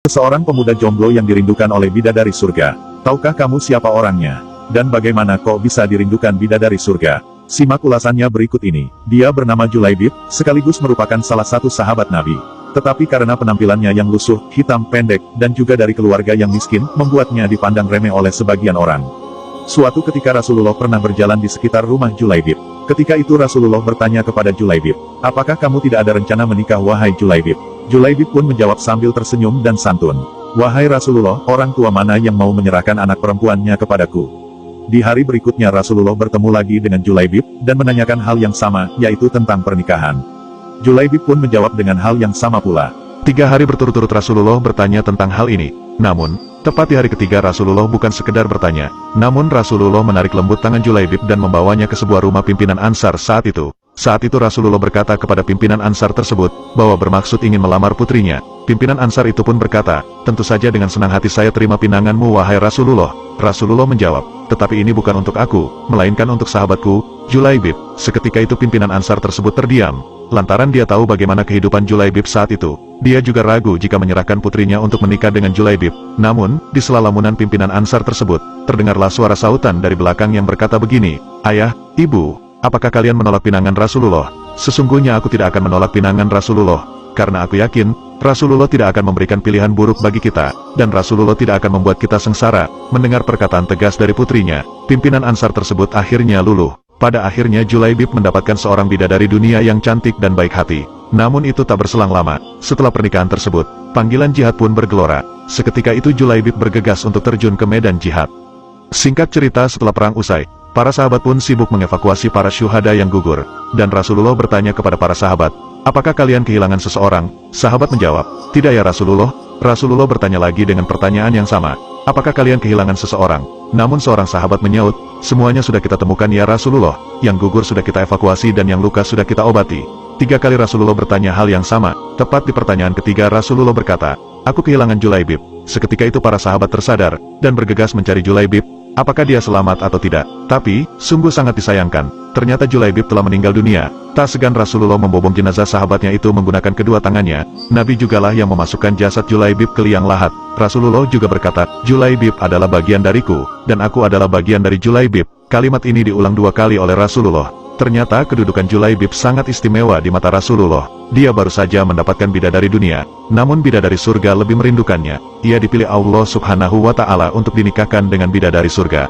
Seorang pemuda jomblo yang dirindukan oleh bidadari surga. Tahukah kamu siapa orangnya? Dan bagaimana kok bisa dirindukan bidadari surga? Simak ulasannya berikut ini. Dia bernama Julaibib, sekaligus merupakan salah satu sahabat Nabi. Tetapi karena penampilannya yang lusuh, hitam pendek, dan juga dari keluarga yang miskin, membuatnya dipandang remeh oleh sebagian orang. Suatu ketika Rasulullah pernah berjalan di sekitar rumah Julaibib. Ketika itu Rasulullah bertanya kepada Julaibib, "Apakah kamu tidak ada rencana menikah wahai Julaibib?" Julaibib pun menjawab sambil tersenyum dan santun, "Wahai Rasulullah, orang tua mana yang mau menyerahkan anak perempuannya kepadaku?" Di hari berikutnya Rasulullah bertemu lagi dengan Julaibib, dan menanyakan hal yang sama, yaitu tentang pernikahan. Julaibib pun menjawab dengan hal yang sama pula. 3 hari berturut-turut Rasulullah bertanya tentang hal ini. Namun, tepat di hari ketiga Rasulullah bukan sekedar bertanya, namun Rasulullah menarik lembut tangan Julaibib dan membawanya ke sebuah rumah pimpinan Ansar saat itu. Saat itu Rasulullah berkata kepada pimpinan Ansar tersebut, bahwa bermaksud ingin melamar putrinya. Pimpinan Ansar itu pun berkata, "Tentu saja dengan senang hati saya terima pinanganmu wahai Rasulullah." Rasulullah menjawab, "Tetapi ini bukan untuk aku, melainkan untuk sahabatku, Julaibib." Seketika itu pimpinan Ansar tersebut terdiam, lantaran dia tahu bagaimana kehidupan Julaibib saat itu. Dia juga ragu jika menyerahkan putrinya untuk menikah dengan Julaibib. Namun, di sela lamunan pimpinan Ansar tersebut, terdengarlah suara sautan dari belakang yang berkata begini, "Ayah, ibu, apakah kalian menolak pinangan Rasulullah?" "Sesungguhnya aku tidak akan menolak pinangan Rasulullah, karena aku yakin, Rasulullah tidak akan memberikan pilihan buruk bagi kita, dan Rasulullah tidak akan membuat kita sengsara." Mendengar perkataan tegas dari putrinya, pimpinan Ansar tersebut akhirnya luluh. Pada akhirnya Julaibib mendapatkan seorang bidadari dunia yang cantik dan baik hati. Namun itu tak berselang lama. Setelah pernikahan tersebut, panggilan jihad pun bergelora. Seketika itu Julaibib bergegas untuk terjun ke medan jihad. Singkat cerita, setelah perang usai, para sahabat pun sibuk mengevakuasi para syuhada yang gugur. Dan Rasulullah bertanya kepada para sahabat, "Apakah kalian kehilangan seseorang?" Sahabat menjawab, "Tidak ya Rasulullah." Rasulullah bertanya lagi dengan pertanyaan yang sama, "Apakah kalian kehilangan seseorang?" Namun seorang sahabat menyaut, "Semuanya sudah kita temukan ya Rasulullah, yang gugur sudah kita evakuasi dan yang luka sudah kita obati." 3 kali Rasulullah bertanya hal yang sama. Tepat di pertanyaan ketiga Rasulullah berkata, "Aku kehilangan Julaibib." Seketika itu para sahabat tersadar, dan bergegas mencari Julaibib, apakah dia selamat atau tidak. Tapi, sungguh sangat disayangkan, ternyata Julaibib telah meninggal dunia. Tak segan Rasulullah membobong jenazah sahabatnya itu menggunakan kedua tangannya. Nabi jugalah yang memasukkan jasad Julaibib ke liang lahat. Rasulullah juga berkata, "Julaibib adalah bagian dariku, dan aku adalah bagian dari Julaibib." Kalimat ini diulang 2 kali oleh Rasulullah. Ternyata kedudukan Julaibib sangat istimewa di mata Rasulullah. Dia baru saja mendapatkan bidadari dunia, namun bidadari surga lebih merindukannya. Ia dipilih Allah Subhanahu wa Ta'ala untuk dinikahkan dengan bidadari surga.